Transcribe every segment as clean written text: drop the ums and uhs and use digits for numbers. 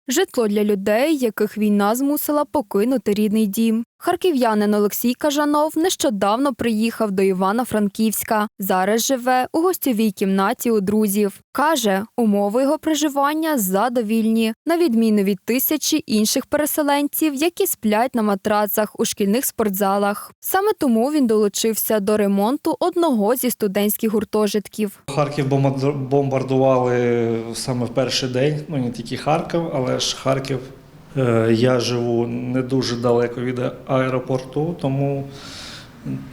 Житло для людей, яких війна змусила покинути рідний дім. Харків'янин Олексій Кажанов нещодавно приїхав до Івано-Франківська. Зараз живе у гостьовій кімнаті у друзів. Каже, умови його проживання задовільні, на відміну від тисячі інших переселенців, які сплять на матрацах у шкільних спортзалах. Саме тому він долучився до ремонту одного зі студентських гуртожитків. Харків бомбардували саме в перший день, не тільки Харків, але ж Харків. Я живу не дуже далеко від аеропорту, тому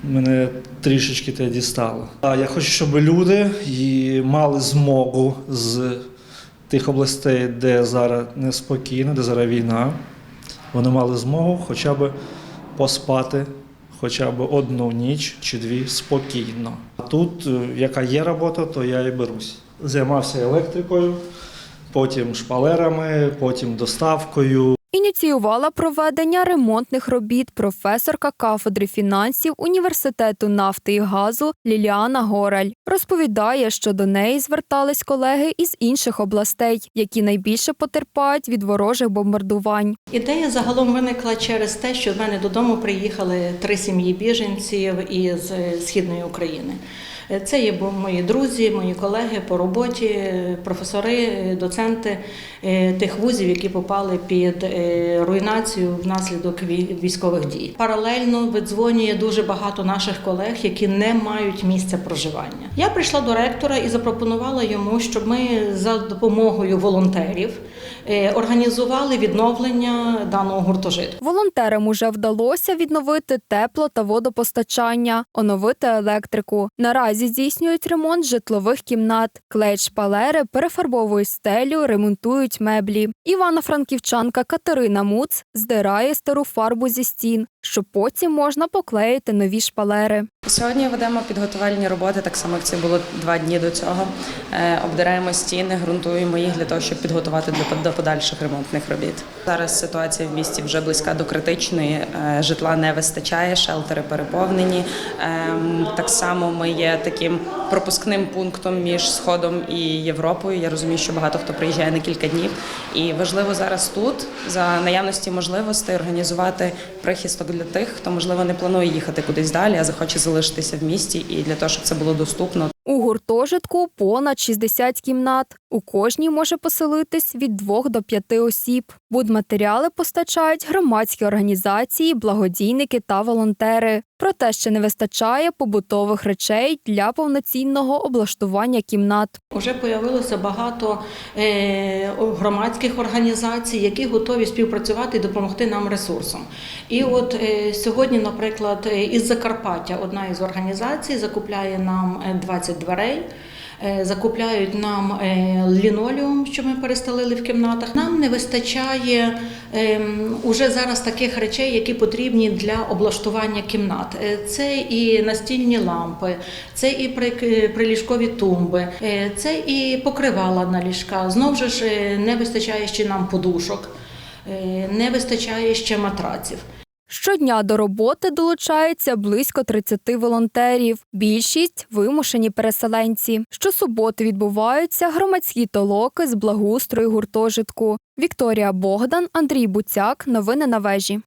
мене трішечки те дістало. Я хочу, щоб люди мали змогу з тих областей, де зараз неспокійно, де зараз війна, вони мали змогу хоча б поспати, хоча б одну ніч чи дві спокійно. А тут, яка є робота, то я і берусь. Займався електрикою, потім шпалерами, потім доставкою. Ініціювала проведення ремонтних робіт професорка кафедри фінансів Університету нафти і газу Ліліана Гораль. Розповідає, що до неї звертались колеги із інших областей, які найбільше потерпають від ворожих бомбардувань. Ідея загалом виникла через те, що в мене додому приїхали 3 сім'ї біженців із Східної України. Це є мої друзі, мої колеги по роботі, професори, доценти тих вузів, які попали під руйнацію внаслідок військових дій. Паралельно видзвонює дуже багато наших колег, які не мають місця проживання. Я прийшла до ректора і запропонувала йому, щоб ми за допомогою волонтерів організували відновлення даного гуртожитку. Волонтерам уже вдалося відновити тепло та водопостачання, оновити електрику. Наразі здійснюють ремонт житлових кімнат, клеять шпалери, перефарбовують стелю, ремонтують меблі. Івано-франківчанка Катерина Муц здирає стару фарбу зі стін, щоб потім можна поклеїти нові шпалери. Сьогодні ведемо підготувальні роботи, так само як це було 2 дні до цього. Обдираємо стіни, ґрунтуємо їх для того, щоб підготувати до подальших ремонтних робіт. Зараз ситуація в місті вже близька до критичної, житла не вистачає, шелтери переповнені. Так само ми є таким пропускним пунктом між Сходом і Європою. Я розумію, що багато хто приїжджає на кілька днів. І важливо зараз тут, за наявності можливостей, організувати прихисток для тих, хто, можливо, не планує їхати кудись далі, а захоче залишитися в місті, і для того, щоб це було доступно. У гуртожитку понад 60 кімнат. У кожній може поселитись від 2 до 5 осіб. Будматеріали постачають громадські організації, благодійники та волонтери. Проте ще не вистачає побутових речей для повноцінного облаштування кімнат. Уже з'явилося багато громадських організацій, які готові співпрацювати і допомогти нам ресурсом. І от сьогодні, наприклад, із Закарпаття одна із організацій закупляє нам 20 дверей, закупляють нам лінолеум, що ми перестелили в кімнатах. Нам не вистачає уже зараз таких речей, які потрібні для облаштування кімнат. Це і настільні лампи, це і приліжкові тумби, це і покривала на ліжка. Знову ж не вистачає ще нам подушок, не вистачає ще матраців. Щодня до роботи долучається близько 30 волонтерів. Більшість – вимушені переселенці. Щосуботи відбуваються громадські толоки з благоустрою гуртожитку. Вікторія Богдан, Андрій Буцяк. Новини на вежі.